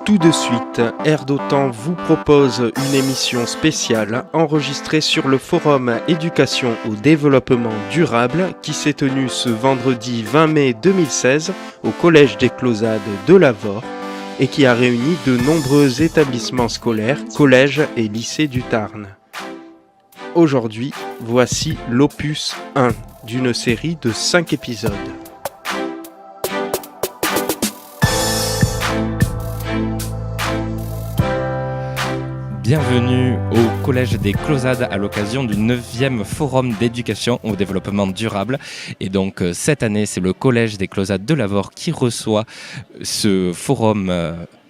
Tout de suite, Air d'Otan vous propose une émission spéciale enregistrée sur le forum Éducation au développement durable qui s'est tenu ce vendredi 20 mai 2016 au Collège des Closades de Lavore et qui a réuni de nombreux établissements scolaires, collèges et lycées du Tarn. Aujourd'hui, voici l'opus 1 d'une série de 5 épisodes. Bienvenue au Collège des Closades à l'occasion du 9e Forum d'éducation au développement durable. Et donc cette année, c'est le Collège des Closades de Lavore qui reçoit ce forum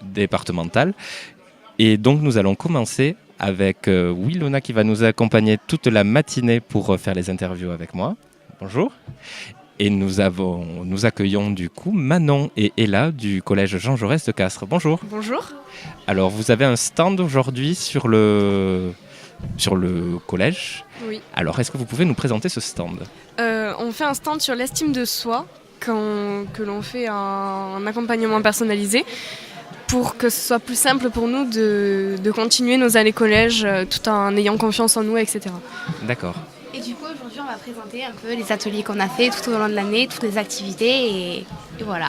départemental. Et donc nous allons commencer avec Wilona qui va nous accompagner toute la matinée pour faire les interviews avec moi. Bonjour. Et nous accueillons du coup Manon et Ella du collège Jean Jaurès de Castres. Bonjour. Bonjour. Alors vous avez un stand aujourd'hui sur le collège. Oui. Alors est-ce que vous pouvez nous présenter ce stand ? On fait un stand sur l'estime de soi que l'on fait un accompagnement personnalisé pour que ce soit plus simple pour nous de continuer nos années collège tout en ayant confiance en nous, etc. D'accord. Et du coup, aujourd'hui, on va présenter un peu les ateliers qu'on a fait tout au long de l'année, toutes les activités et voilà.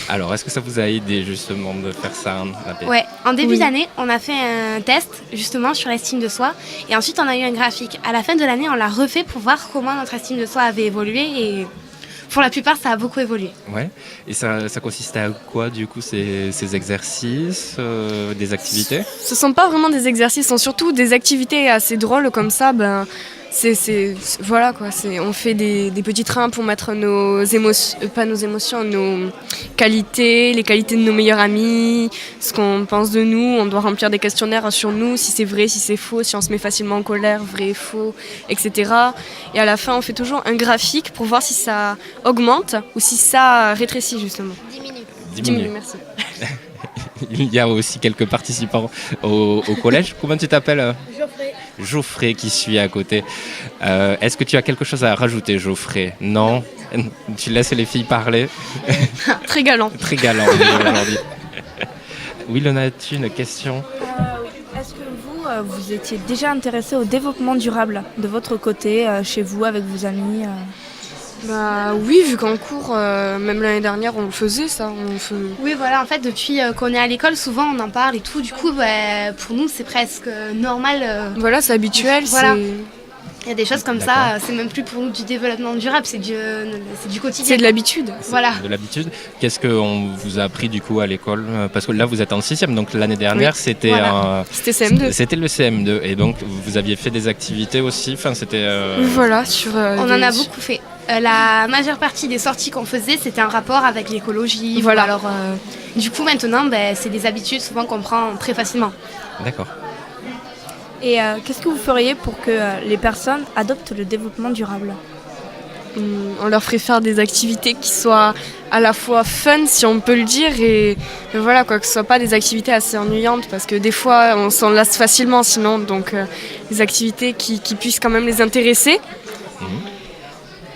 Alors, est-ce que ça vous a aidé justement de faire ça ? Ouais, en début d'année, on a fait un test justement sur l'estime de soi et ensuite on a eu un graphique. À la fin de l'année, on l'a refait pour voir comment notre estime de soi avait évolué et pour la plupart, ça a beaucoup évolué. Ouais. Et ça consiste à quoi du coup ces exercices, des activités ? Ce sont pas vraiment des exercices, ce sont surtout des activités assez drôles comme ça. Voilà quoi, on fait des petits trains pour mettre nos qualités, les qualités de nos meilleurs amis, ce qu'on pense de nous. On doit remplir des questionnaires sur nous, si c'est vrai, si c'est faux, si on se met facilement en colère, vrai, faux, etc. Et à la fin, on fait toujours un graphique pour voir si ça augmente ou si ça rétrécit justement. Diminue, merci. Il y a aussi quelques participants au collège. Comment tu t'appelles ? Geoffrey qui suit à côté. Est-ce que tu as quelque chose à rajouter, Geoffrey ? Non ? Tu laisses les filles parler ? Très galant. Très galant aujourd'hui. Wilona, as-tu une question ? Oui. Est-ce que vous étiez déjà intéressé au développement durable de votre côté, chez vous, avec vos amis Oui, vu qu'en cours, même l'année dernière, on le faisait ça. Oui, voilà, en fait, depuis qu'on est à l'école, souvent on en parle et tout. Du coup, pour nous, c'est presque normal. Voilà, c'est habituel. Voilà. Il y a des choses comme ça, c'est même plus pour nous du développement durable, c'est du quotidien. C'est de l'habitude. Voilà. De l'habitude. Qu'est-ce qu'on vous a appris du coup à l'école ? Parce que là, vous êtes en 6e, donc l'année dernière, c'était c'était CM2. C'était le CM2. Et donc, vous aviez fait des activités aussi ? Enfin, c'était... Voilà, on en a beaucoup fait. La majeure partie des sorties qu'on faisait, c'était un rapport avec l'écologie. Voilà. Alors, du coup, maintenant, c'est des habitudes souvent qu'on prend très facilement. D'accord. Et qu'est-ce que vous feriez pour que les personnes adoptent le développement durable ? On leur ferait faire des activités qui soient à la fois fun, si on peut le dire, et voilà, quoi, que ce ne soient pas des activités assez ennuyantes, parce que des fois, on s'en lasse facilement sinon, donc des activités qui puissent quand même les intéresser,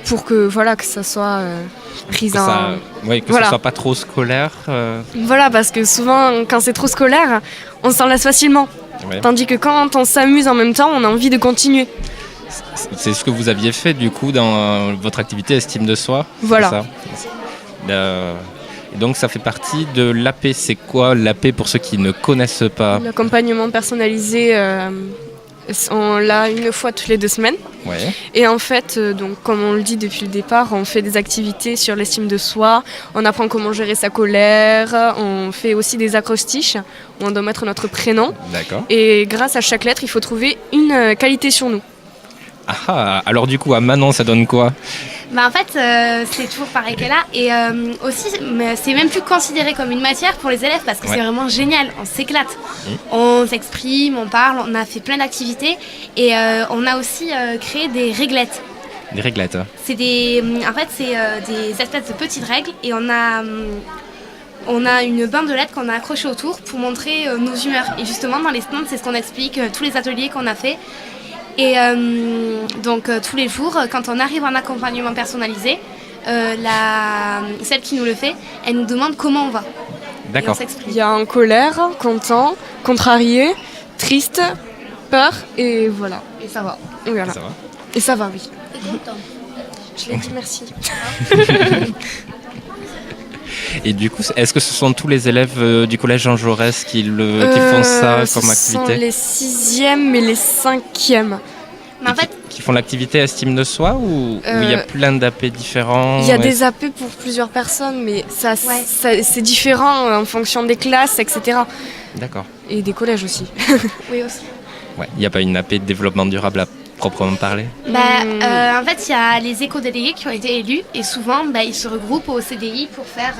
pour que ça soit pris en... Oui, que ce soit pas trop scolaire. Voilà, parce que souvent, quand c'est trop scolaire, on s'en lasse facilement. Ouais. Tandis que quand on s'amuse en même temps, on a envie de continuer. C'est ce que vous aviez fait du coup dans votre activité estime de soi. Voilà. C'est ça. Et donc ça fait partie de l'AP. C'est quoi l'AP pour ceux qui ne connaissent pas ? L'accompagnement personnalisé, on l'a une fois toutes les 2 semaines. Ouais. Et en fait, donc, comme on le dit depuis le départ, on fait des activités sur l'estime de soi, on apprend comment gérer sa colère, on fait aussi des acrostiches où on doit mettre notre prénom. D'accord. Et grâce à chaque lettre, il faut trouver une qualité sur nous. Ah, alors du coup, à Manon, ça donne quoi ? En fait, c'est toujours pareil que là. Et aussi, c'est même plus considéré comme une matière pour les élèves parce que c'est vraiment génial. On s'éclate. On s'exprime, on parle, on a fait plein d'activités. Et on a aussi créé des réglettes. Des réglettes. C'est des espèces de petites règles. Et on a une bandelette qu'on a accrochée autour pour montrer nos humeurs. Et justement, dans les stands, c'est ce qu'on explique, tous les ateliers qu'on a fait. Et donc tous les jours, quand on arrive en accompagnement personnalisé, celle qui nous le fait, elle nous demande comment on va. D'accord. Et on s'exprime. Il y a en colère, content, contrarié, triste, peur et voilà. Et ça va. Et voilà. Ça va. Et ça va, oui. Et content. Je l'ai dit, merci. Et du coup, est-ce que ce sont tous les élèves du collège Jean Jaurès qui font ça comme Ce sont activité les 6e et les 5e. Mais en fait, qui font l'activité estime de soi ou il y a plein d'AP différents? Il y a des AP pour plusieurs personnes, mais c'est différent en fonction des classes, etc. D'accord. Et des collèges aussi. oui aussi. Ouais, il n'y a pas une AP de développement durable à proprement parler? En fait, il y a les éco-délégués qui ont été élus et souvent, ils se regroupent au CDI pour faire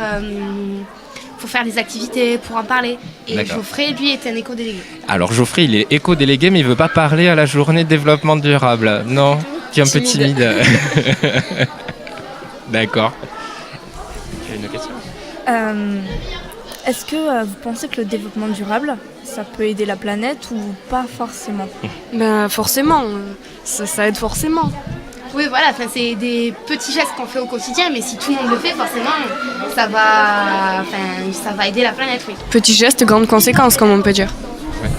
des activités, pour en parler. Et D'accord. Geoffrey, lui, était un éco-délégué. Alors Geoffrey, il est éco-délégué, mais il ne veut pas parler à la journée de développement durable. Non, tu es un peu timide. D'accord. Tu as une question? Est-ce que vous pensez que le développement durable, ça peut aider la planète ou pas forcément? Forcément, ça aide forcément. Oui, voilà, c'est des petits gestes qu'on fait au quotidien, mais si tout le monde le fait, forcément, ça va aider la planète, oui. Petit geste, grande conséquence, comme on peut dire. Ouais.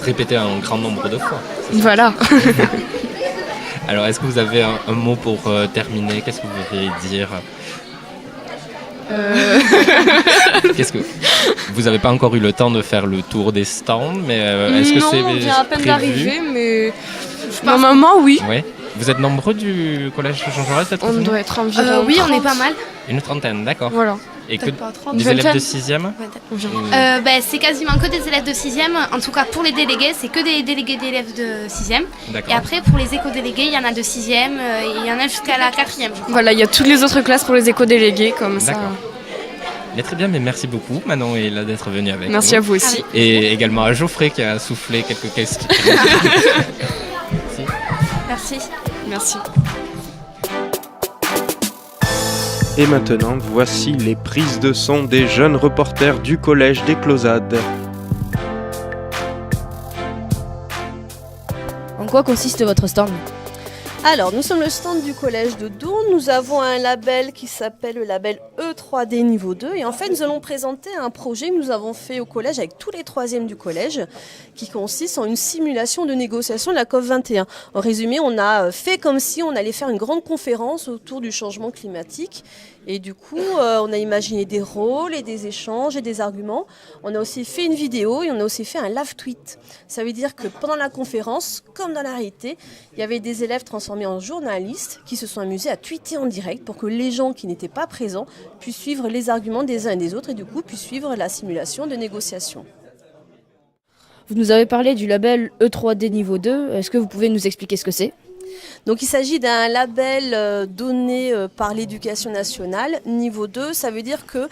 Répéter un grand nombre de fois. Voilà. Alors, est-ce que vous avez un mot pour terminer? Qu'est-ce que vous voudriez dire? Qu'est-ce que vous n'avez pas encore eu le temps de faire le tour des stands, mais est-ce que c'est Non, on vient à peine prévu? d'arriver, mais normalement, oui. Ouais. Vous êtes nombreux du collège Jean Jaurès cette On année? doit être environ Oui, 30. on est pas mal. Une trentaine, d'accord. Voilà. Et que Peut-être pas 30. des Vingtaine. élèves de 6e? C'est quasiment que des élèves de 6e. En tout cas, pour les délégués, c'est que des délégués d'élèves de 6e. D'accord. Et après, pour les éco-délégués, il y en a de 6e et il y en a jusqu'à la 4e, je crois. Voilà, il y a toutes les autres classes pour les éco-délégués, comme ça. D'accord. Mais très bien, mais merci beaucoup Manon et là d'être venu avec Merci nous. à vous aussi. Et également à Geoffrey qui a soufflé quelques questions. Merci. Merci. Et maintenant, voici les prises de son des jeunes reporters du collège des Closades. En quoi consiste votre stand? Alors, nous sommes le stand du collège de Dournes. Nous avons un label qui s'appelle le label E3D niveau 2. Et en fait, nous allons présenter un projet que nous avons fait au collège avec tous les 3e du collège, qui consiste en une simulation de négociation de la COP21. En résumé, on a fait comme si on allait faire une grande conférence autour du changement climatique. Et du coup, on a imaginé des rôles et des échanges et des arguments. On a aussi fait une vidéo et on a aussi fait un live tweet. Ça veut dire que pendant la conférence, comme dans la réalité, il y avait des élèves transformés en journalistes qui se sont amusés à tweeter en direct pour que les gens qui n'étaient pas présents puissent suivre les arguments des uns et des autres et du coup puissent suivre la simulation de négociation. Vous nous avez parlé du label E3D niveau 2. Est-ce que vous pouvez nous expliquer ce que c'est? Donc il s'agit d'un label donné par l'éducation nationale, niveau 2, ça veut dire que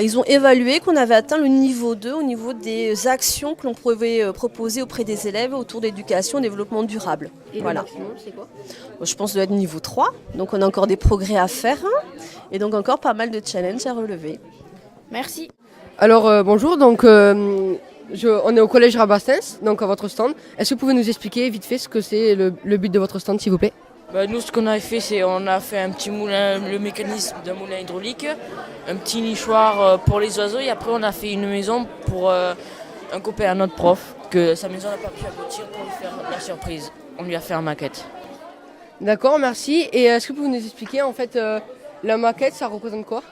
ils ont évalué qu'on avait atteint le niveau 2 au niveau des actions que l'on pouvait proposer auprès des élèves autour d'éducation et développement durable. Et voilà. le maximum, c'est quoi? Je pense que ça doit être niveau 3, donc on a encore des progrès à faire et donc encore pas mal de challenges à relever. Merci. Alors bonjour, donc on est au collège Rabastens, donc à votre stand. Est-ce que vous pouvez nous expliquer vite fait ce que c'est le but de votre stand, s'il vous plaît? Nous, ce qu'on a fait, c'est on a fait un petit moulin, le mécanisme d'un moulin hydraulique, un petit nichoir pour les oiseaux, et après on a fait une maison pour un copain à notre prof, que sa maison n'a pas pu aboutir pour lui faire la surprise. On lui a fait une maquette. D'accord, merci. Et est-ce que vous pouvez nous expliquer en fait la maquette, ça représente quoi?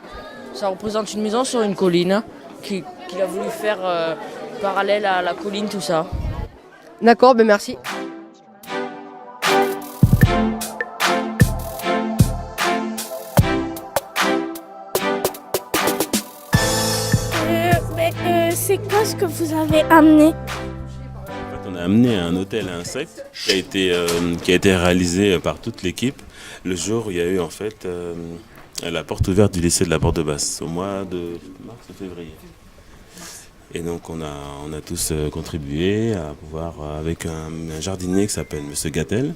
Ça représente une maison sur une colline qu'il a voulu faire parallèle à la colline, tout ça. D'accord, merci. C'est quoi ce que vous avez amené? En fait, on a amené un hôtel à insectes qui a été réalisé par toute l'équipe le jour où il y a eu en fait la porte ouverte du lycée de la Porte-de-Basse au mois de mars-février. Et donc on a tous contribué à pouvoir, avec un jardinier qui s'appelle M. Gattel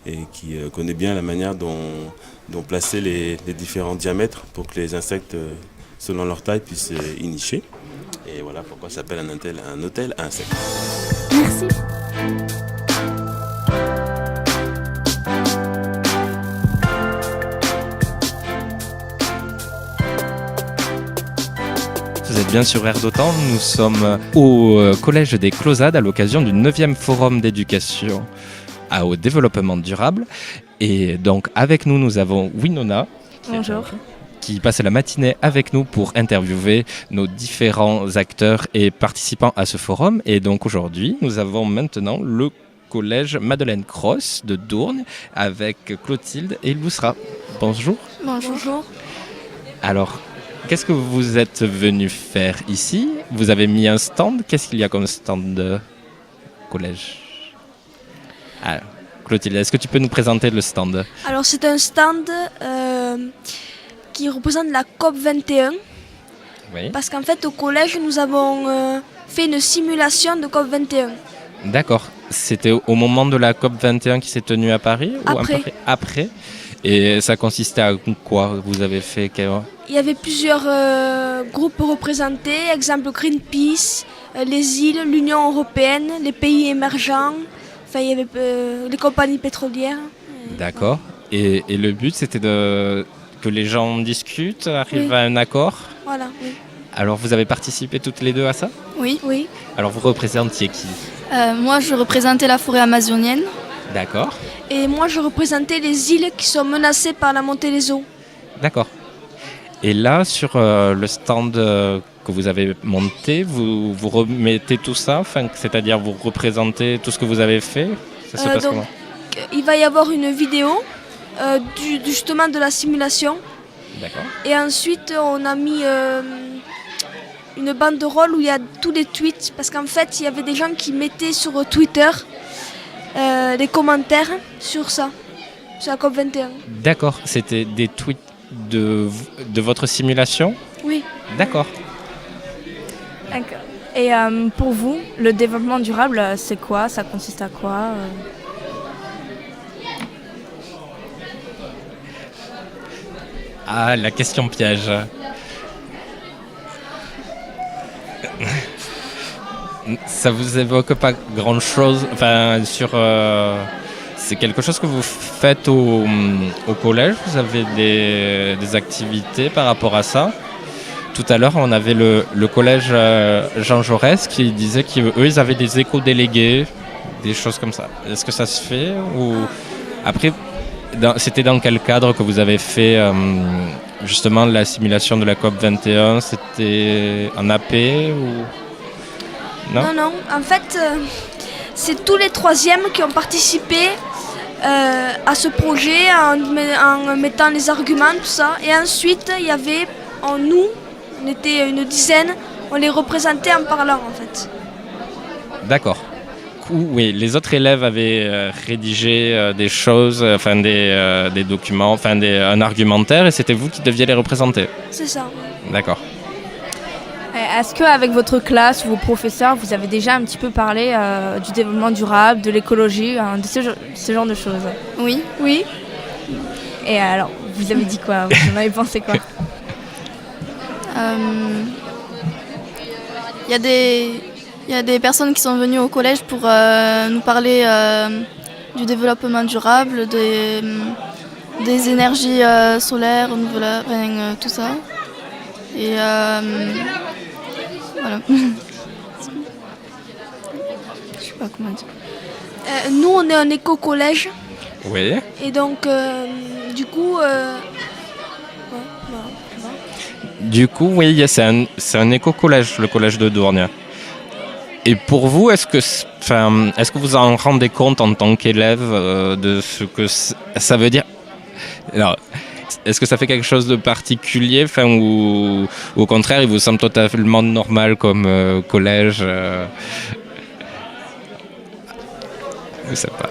et qui connaît bien la manière dont placer les différents diamètres pour que les insectes, selon leur taille, puissent y nicher. Et voilà pourquoi ça s'appelle un hôtel à insectes. Merci. bien sur Air d'Otan. Nous sommes au Collège des Closades à l'occasion du 9e Forum d'éducation au développement durable. Et donc avec nous, nous avons Winona. Bonjour. Qui passe la matinée avec nous pour interviewer nos différents acteurs et participants à ce forum. Et donc aujourd'hui, nous avons maintenant le collège Madeleine Cross de Dournes avec Clotilde et Lousra. Bonjour. Bonjour. Alors, qu'est-ce que vous êtes venu faire ici? Vous avez mis un stand. Qu'est-ce qu'il y a comme stand de collège? Alors, Clotilde, est-ce que tu peux nous présenter le stand? Alors c'est un stand qui représente la COP 21. Oui. Parce qu'en fait au collège nous avons fait une simulation de COP 21. D'accord. C'était au moment de la COP 21 qui s'est tenue à Paris? Après. Ou après? Et ça consistait à quoi? Vous avez fait Il y avait plusieurs groupes représentés, exemple Greenpeace, les îles, l'Union européenne, les pays émergents, enfin il y avait les compagnies pétrolières. D'accord. Et le but c'était que les gens discutent, arrivent à un accord? Voilà, oui. Alors vous avez participé toutes les deux à ça? Oui. Alors vous représentiez qui? Moi je représentais la forêt amazonienne. D'accord. Et moi je représentais les îles qui sont menacées par la montée des eaux. D'accord. Et là sur le stand que vous avez monté, vous remettez tout ça, c'est-à-dire vous représentez tout ce que vous avez fait? Ça se passe comment? Il va y avoir une vidéo justement de la simulation. D'accord. Et ensuite on a mis une banderole où il y a tous les tweets, parce qu'en fait il y avait des gens qui mettaient sur Twitter des commentaires sur ça, sur la COP21. D'accord, c'était des tweets de votre simulation? Oui. D'accord. Et pour vous, le développement durable, c'est quoi? Ça consiste à quoi? Ah, la question piège. Ça vous évoque pas grand-chose, c'est quelque chose que vous faites au collège? Vous avez des activités par rapport à ça? Tout à l'heure, on avait le collège Jean Jaurès qui disait qu'eux, ils avaient des éco-délégués, des choses comme ça. Est-ce que ça se fait? Ou après, c'était dans quel cadre que vous avez fait justement la simulation de la COP 21? C'était en AP ou... Non, en fait, c'est tous les troisièmes qui ont participé à ce projet en mettant les arguments, tout ça. Et ensuite, il y avait, nous, on était une dizaine, on les représentait en parlant en fait. D'accord. Oui, les autres élèves avaient rédigé des choses, des documents, un argumentaire, et c'était vous qui deviez les représenter. C'est ça. D'accord. Est-ce qu'avec votre classe ou vos professeurs, vous avez déjà un petit peu parlé du développement durable, de l'écologie, de ce genre de choses? Oui. Et alors, vous avez dit quoi? Vous en avez pensé quoi? Il y a des personnes qui sont venues au collège pour nous parler du développement durable, des énergies solaires, renouvelables, tout ça. Et voilà. Je sais pas comment dire. Nous, on est un éco-collège. Oui. Et donc, du coup... Du coup, oui, c'est un éco-collège, le collège de Dournes. Et pour vous, est-ce que vous en rendez compte en tant qu'élève de ce que ça veut dire? Alors, est-ce que ça fait quelque chose de particulier, ou au contraire, il vous semble totalement normal comme collège Je sais pas.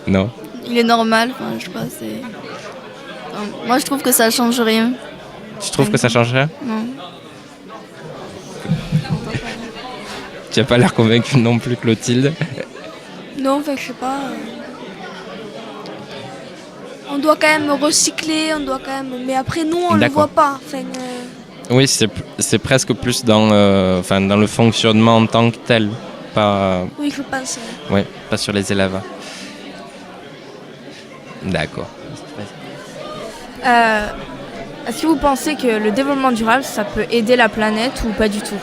Non. Il est normal, je sais pas. Moi, je trouve que ça change rien. Tu trouves que ça change rien? Non. Tu n'as pas l'air convaincue non plus, Clotilde. Non, je sais pas. On doit quand même recycler, mais après nous on ne le voit pas. Oui, c'est presque plus dans le fonctionnement en tant que tel, pas. Oui, je pense. Oui, pas sur les élèves. D'accord. Est-ce que vous pensez que le développement durable, ça peut aider la planète ou pas du tout?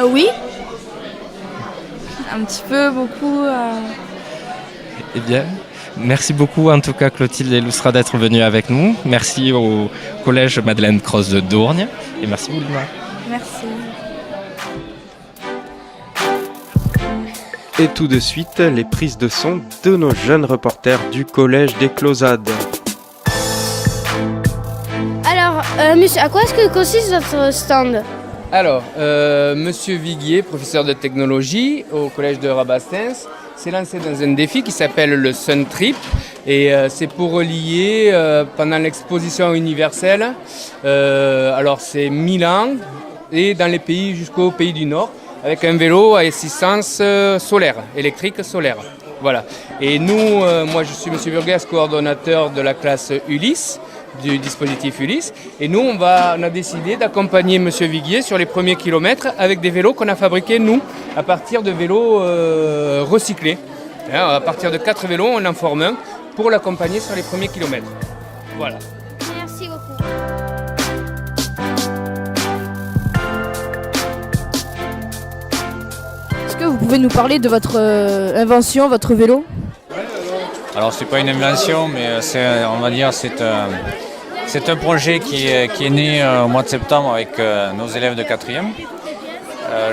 Oui. Un petit peu, beaucoup. Eh bien, merci beaucoup en tout cas Clotilde et Lousra d'être venues avec nous. Merci au collège Madeleine Cross de Dourgne et merci Boulina. Merci. Et tout de suite, les prises de son de nos jeunes reporters du collège des Closades. Alors, monsieur, à quoi est-ce que consiste votre stand? Alors, monsieur Viguier, professeur de technologie au collège de Rabastens, s'est lancé dans un défi qui s'appelle le Sun Trip. Et c'est pour relier pendant l'exposition universelle, alors c'est Milan et dans les pays jusqu'au pays du Nord, avec un vélo à assistance solaire, électrique solaire. Voilà. Et nous, moi je suis monsieur Burgas, coordonnateur de la classe Ulysse, du dispositif Ulysse. Et nous, on a décidé d'accompagner monsieur Viguier sur les premiers kilomètres avec des vélos qu'on a fabriqués, nous, à partir de vélos recyclés. À partir de 4 vélos, on en forme un pour l'accompagner sur les premiers kilomètres. Voilà. Merci beaucoup. Est-ce que vous pouvez nous parler de votre invention, votre vélo? Alors c'est pas une invention, mais on va dire c'est un projet qui est né au mois de septembre avec nos élèves de 4e.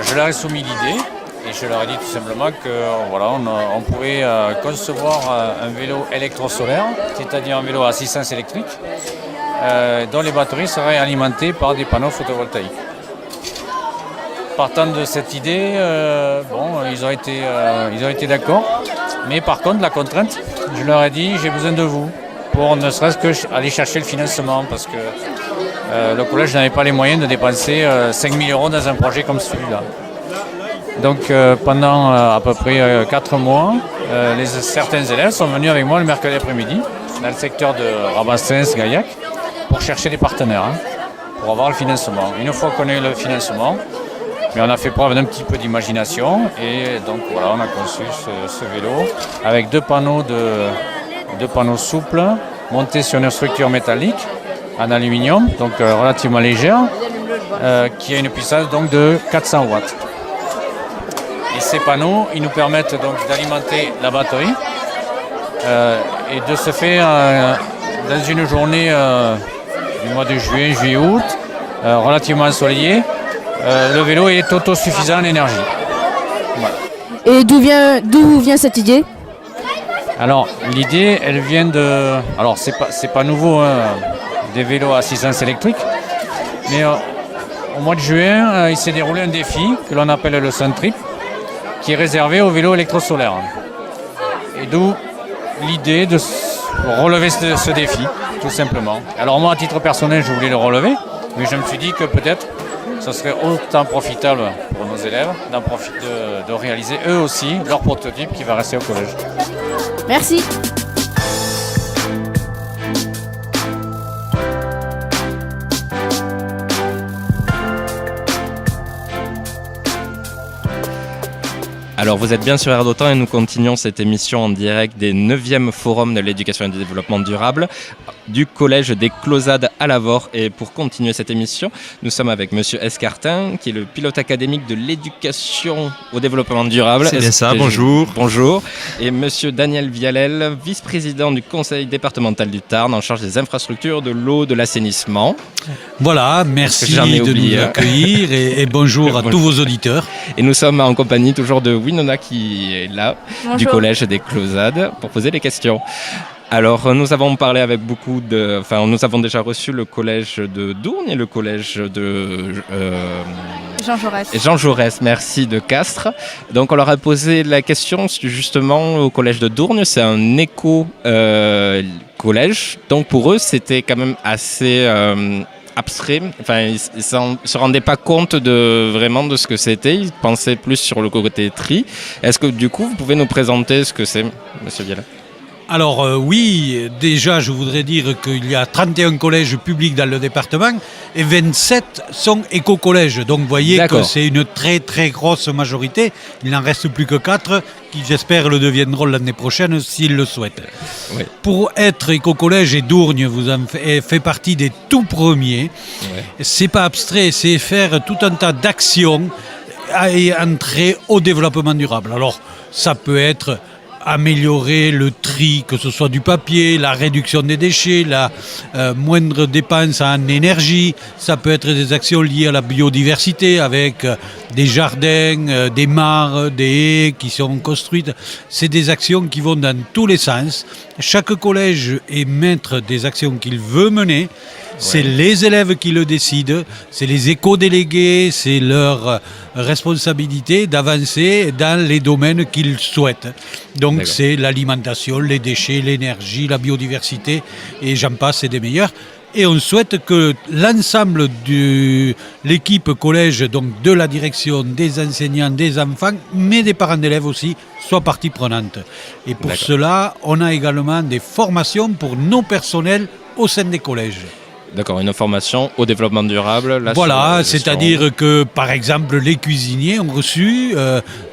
Je leur ai soumis l'idée et je leur ai dit tout simplement que voilà, on pouvait concevoir un vélo électrosolaire, c'est-à-dire un vélo à assistance électrique, dont les batteries seraient alimentées par des panneaux photovoltaïques. Partant de cette idée, ils ont été d'accord. Mais par contre, la contrainte, je leur ai dit, j'ai besoin de vous pour ne serait-ce que aller chercher le financement parce que le collège n'avait pas les moyens de dépenser 5 000 € dans un projet comme celui-là. Donc pendant à peu près 4 mois, certains élèves sont venus avec moi le mercredi après-midi dans le secteur de Rabastens-Gaillac pour chercher des partenaires, pour avoir le financement. Une fois qu'on a eu le financement, mais on a fait preuve d'un petit peu d'imagination et donc voilà, on a conçu ce vélo avec deux panneaux souples montés sur une structure métallique en aluminium, donc relativement légère, qui a une puissance donc de 400 watts. Et ces panneaux, ils nous permettent donc d'alimenter la batterie et de se faire dans une journée du mois de juillet, juillet-août, relativement ensoleillée. Le vélo est autosuffisant en énergie. Voilà. Et d'où vient cette idée? Alors l'idée, elle vient de... Alors c'est pas nouveau, des vélos à assistance électrique, mais au mois de juin, il s'est déroulé un défi que l'on appelle le Sun Trip, qui est réservé aux vélos électrosolaires. Et d'où l'idée de relever ce défi, tout simplement. Alors moi, à titre personnel, je voulais le relever, mais je me suis dit que peut-être ce serait autant profitable pour nos élèves de réaliser eux aussi leur prototype qui va rester au collège. Merci. Alors vous êtes bien sur Air d'Otan et nous continuons cette émission en direct des 9e forums de l'éducation et du développement durable du collège des Closades à Lavore. Et pour continuer cette émission, nous sommes avec monsieur Escartin, qui est le pilote académique de l'éducation au développement durable. C'est bien ça, bonjour. Bonjour. Et monsieur Daniel Vialel, vice-président du conseil départemental du Tarn, en charge des infrastructures, de l'eau, de l'assainissement. Voilà, merci de nous accueillir et bonjour à tous vos auditeurs. Et nous sommes en compagnie toujours de Winona qui est là, bonjour, du collège des Closades, pour poser des questions. Alors, nous avons parlé avec nous avons déjà reçu le collège de Dourgne et le collège de Jean Jaurès. Jean Jaurès, merci, de Castres. Donc, on leur a posé la question justement au collège de Dourgne. C'est un éco-collège. Donc, pour eux, c'était quand même assez abstrait. Enfin, ils ne se rendaient pas compte vraiment de ce que c'était. Ils pensaient plus sur le côté tri. Est-ce que, du coup, vous pouvez nous présenter ce que c'est, monsieur Viala ? Alors oui, déjà je voudrais dire qu'il y a 31 collèges publics dans le département et 27 sont éco-collèges. Donc vous voyez que c'est une très très grosse majorité. Il n'en reste plus que 4 qui j'espère le deviendront l'année prochaine s'ils le souhaitent. Oui. Pour être éco-collège, et Dourgne vous en fait partie des tout premiers, c'est pas abstrait, c'est faire tout un tas d'actions et entrer au développement durable. Alors ça peut être améliorer le tri, que ce soit du papier, la réduction des déchets, la moindre dépense en énergie. Ça peut être des actions liées à la biodiversité avec des jardins, des mares, des haies qui sont construites. C'est des actions qui vont dans tous les sens. Chaque collège est maître des actions qu'il veut mener. C'est les élèves qui le décident, c'est les éco-délégués, c'est leur responsabilité d'avancer dans les domaines qu'ils souhaitent. Donc c'est l'alimentation, les déchets, l'énergie, la biodiversité et j'en passe et des meilleurs. Et on souhaite que l'ensemble de l'équipe collège, donc de la direction, des enseignants, des enfants, mais des parents d'élèves aussi, soient partie prenante. Et pour cela, on a également des formations pour nos personnels au sein des collèges. D'accord, une formation au développement durable. Là, voilà, c'est-à-dire que, par exemple, les cuisiniers ont reçu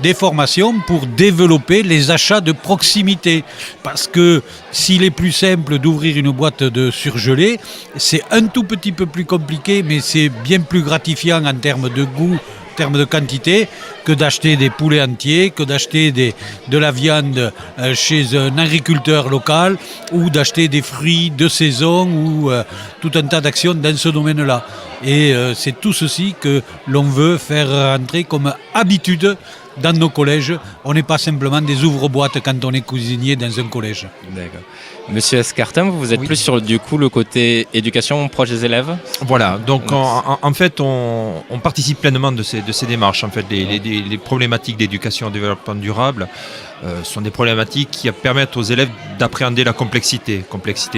des formations pour développer les achats de proximité. Parce que s'il est plus simple d'ouvrir une boîte de surgelés, c'est un tout petit peu plus compliqué, mais c'est bien plus gratifiant en termes de goût, en termes de quantité, que d'acheter des poulets entiers, que d'acheter de la viande chez un agriculteur local ou d'acheter des fruits de saison ou tout un tas d'actions dans ce domaine-là. Et c'est tout ceci que l'on veut faire rentrer comme habitude dans nos collèges. On n'est pas simplement des ouvre-boîtes quand on est cuisinier dans un collège. D'accord. Monsieur Escartin, vous êtes plus sur du coup le côté éducation proche des élèves. Voilà, donc en fait on participe pleinement de ces démarches. En fait, les problématiques d'éducation et développement durable sont des problématiques qui permettent aux élèves d'appréhender la complexité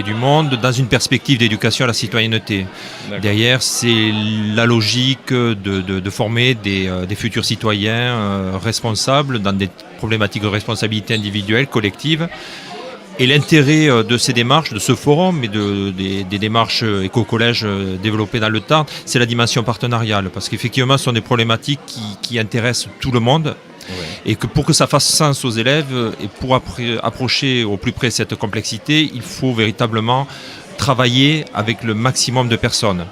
du monde dans une perspective d'éducation à la citoyenneté. D'accord. Derrière, c'est la logique de former des futurs citoyens responsables dans des problématiques de responsabilité individuelle, collective. Et l'intérêt de ces démarches, de ce forum et des démarches éco-collèges développées dans le temps, c'est la dimension partenariale. Parce qu'effectivement, ce sont des problématiques qui intéressent tout le monde. Et que pour que ça fasse sens aux élèves et pour approcher au plus près cette complexité, il faut véritablement travailler avec le maximum de personnes.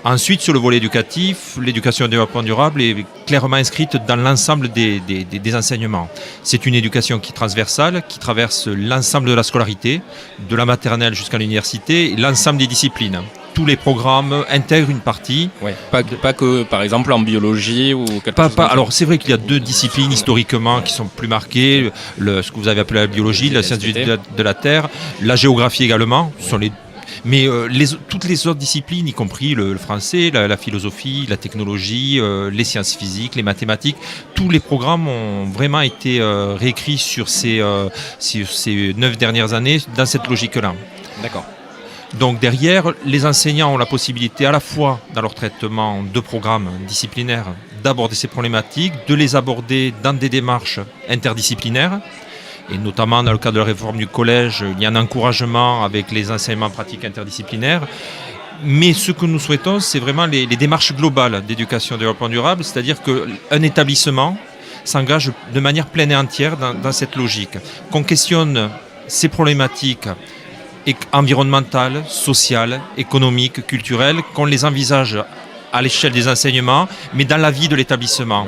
Ensuite, sur le volet éducatif, l'éducation et le développement durable est clairement inscrite dans l'ensemble des enseignements. C'est une éducation qui est transversale, qui traverse l'ensemble de la scolarité, de la maternelle jusqu'à l'université, et l'ensemble des disciplines. Tous les programmes intègrent une partie. Ouais, pas que, par exemple, en biologie ou quelque chose. Alors, c'est vrai qu'il y a 2 disciplines historiquement qui sont plus marquées. Ce que vous avez appelé la biologie, la science de la Terre, la géographie également. Sont les Mais toutes les autres disciplines, y compris le français, la philosophie, la technologie, les sciences physiques, les mathématiques, tous les programmes ont vraiment été réécrits sur ces 9 dernières années dans cette logique-là. D'accord. Donc derrière, les enseignants ont la possibilité à la fois dans leur traitement de programmes disciplinaires d'aborder ces problématiques, de les aborder dans des démarches interdisciplinaires. Et notamment dans le cadre de la réforme du collège, il y a un encouragement avec les enseignements pratiques interdisciplinaires. Mais ce que nous souhaitons, c'est vraiment les démarches globales d'éducation et de développement durable, c'est-à-dire qu'un établissement s'engage de manière pleine et entière dans cette logique. Qu'on questionne ces problématiques environnementales, sociales, économiques, culturelles, qu'on les envisage à l'échelle des enseignements, mais dans la vie de l'établissement,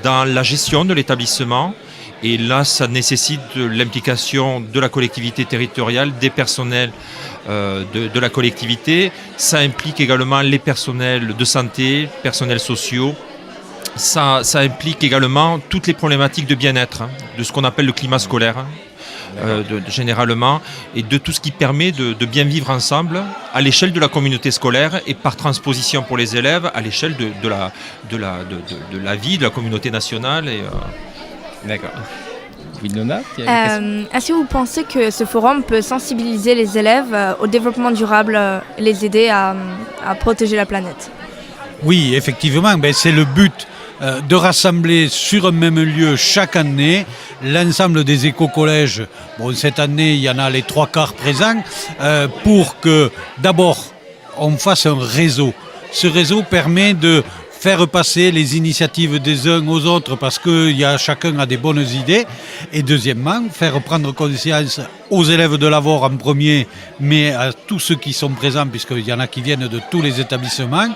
dans la gestion de l'établissement. Et là, ça nécessite l'implication de la collectivité territoriale, des personnels de la collectivité. Ça implique également les personnels de santé, personnels sociaux. Ça implique également toutes les problématiques de bien-être, de ce qu'on appelle le climat scolaire, généralement, et de tout ce qui permet de bien vivre ensemble à l'échelle de la communauté scolaire et par transposition pour les élèves à l'échelle de la vie de la communauté nationale. D'accord. Winona, est-ce que vous pensez que ce forum peut sensibiliser les élèves au développement durable, les aider à protéger la planète ? Oui, effectivement, c'est le but de rassembler sur un même lieu chaque année l'ensemble des éco-collèges. Bon, cette année, il y en a les 3/4 présents, pour que d'abord on fasse un réseau. Ce réseau permet de faire passer les initiatives des uns aux autres parce que chacun a des bonnes idées. Et deuxièmement, faire prendre conscience aux élèves de l'Avor en premier, mais à tous ceux qui sont présents, puisqu'il y en a qui viennent de tous les établissements,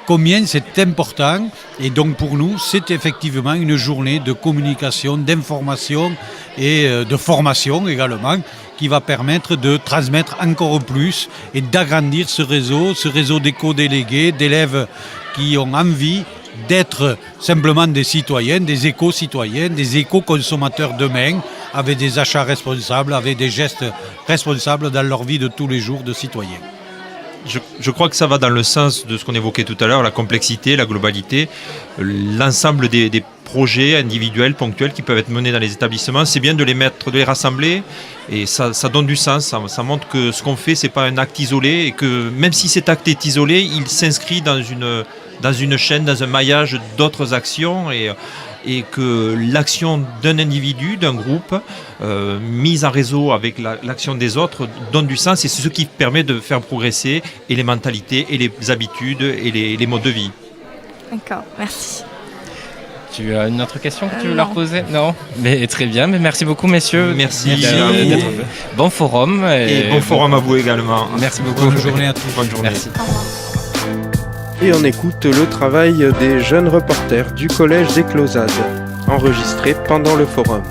combien c'est important. Et donc pour nous, c'est effectivement une journée de communication, d'information et de formation également, qui va permettre de transmettre encore plus et d'agrandir ce réseau d'éco-délégués, d'élèves qui ont envie d'être simplement des citoyens, des éco-citoyens, des éco-consommateurs demain, avec des achats responsables, avec des gestes responsables dans leur vie de tous les jours de citoyens. Je crois que ça va dans le sens de ce qu'on évoquait tout à l'heure, la complexité, la globalité, l'ensemble des projets individuels, ponctuels qui peuvent être menés dans les établissements. C'est bien de les rassembler et ça donne du sens. Ça montre que ce qu'on fait, c'est pas un acte isolé et que même si cet acte est isolé, il s'inscrit dans une chaîne, dans un maillage d'autres actions et que l'action d'un individu, d'un groupe, mise en réseau avec l'action des autres, donne du sens et c'est ce qui permet de faire progresser et les mentalités et les habitudes et les modes de vie. D'accord, merci. Tu as une autre question que tu veux leur poser? Non. Mais très bien, mais merci beaucoup messieurs. Merci à vous. Bon forum. Et bon forum à vous également. Merci beaucoup. Bonne journée à tous. Bonne journée. Merci. Et on écoute le travail des jeunes reporters du collège des Closades, enregistré pendant le forum.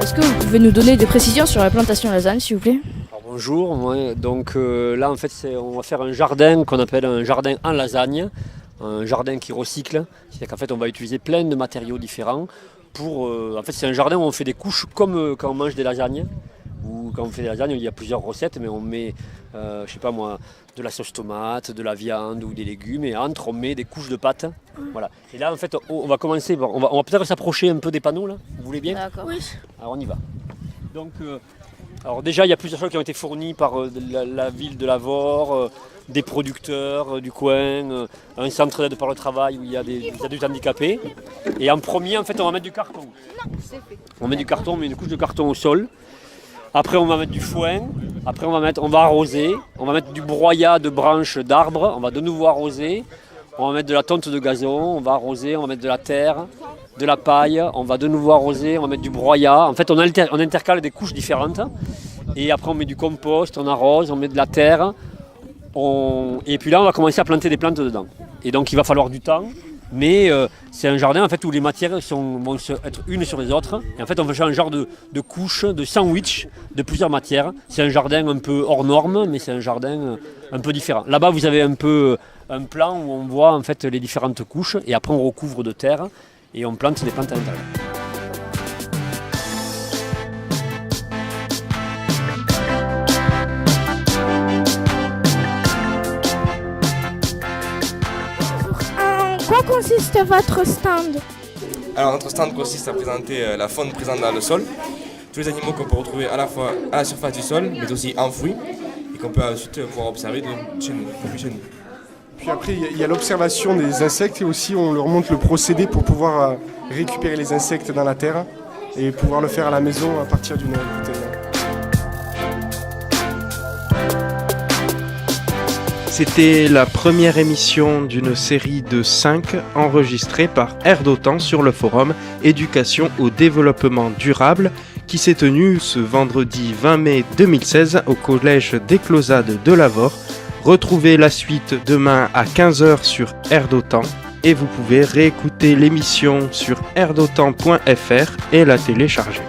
Est-ce que vous pouvez nous donner des précisions sur la plantation lasagne, s'il vous plaît? Alors, bonjour, donc là en fait on va faire un jardin qu'on appelle un jardin en lasagne, un jardin qui recycle, c'est-à-dire qu'en fait on va utiliser plein de matériaux différents pour... en fait c'est un jardin où on fait des couches comme quand on mange des lasagnes, ou quand on fait des lasagnes il y a plusieurs recettes mais on met, je sais pas moi, de la sauce tomate, de la viande ou des légumes et entre on met des couches de pâte. Voilà. Et là en fait on va commencer, on va peut-être s'approcher un peu des panneaux là, vous voulez bien? D'accord. Oui. Alors on y va. Donc alors déjà il y a plusieurs choses qui ont été fournies par la ville de l'Avor, des producteurs du coin, un centre d'aide par le travail où il y a des adultes handicapés. Et en premier en fait on va mettre du carton. On met du carton, on met une couche de carton au sol. Après on va mettre du foin, après on va arroser, on va mettre du broyat de branches d'arbres, on va de nouveau arroser, on va mettre de la tonte de gazon, on va arroser, on va mettre de la terre, de la paille, on va de nouveau arroser, on va mettre du broyat. En fait on intercale des couches différentes et après on met du compost, on arrose, on met de la terre et puis là on va commencer à planter des plantes dedans. Et donc il va falloir du temps. Mais c'est un jardin en fait où les matières vont être unes sur les autres. Et en fait on va faire un genre de couche, de sandwich de plusieurs matières. C'est un jardin un peu hors norme, mais c'est un jardin un peu différent. Là-bas vous avez un peu un plan où on voit en fait les différentes couches et après on recouvre de terre et on plante des plantes à l'intérieur. En quoi consiste votre stand? Alors notre stand consiste à présenter la faune présente dans le sol, tous les animaux qu'on peut retrouver à la fois à la surface du sol, mais aussi enfouis, et qu'on peut ensuite pouvoir observer depuis chez nous. Puis après il y a l'observation des insectes et aussi on leur montre le procédé pour pouvoir récupérer les insectes dans la terre et pouvoir le faire à la maison à partir d'une bouteille. C'était la première émission d'une série de 5 enregistrée par Air d'Otan sur le forum Éducation au développement durable qui s'est tenue ce vendredi 20 mai 2016 au collège des Closades de l'Avor. Retrouvez la suite demain à 15h sur Air d'Otan et vous pouvez réécouter l'émission sur airdotan.fr et la télécharger.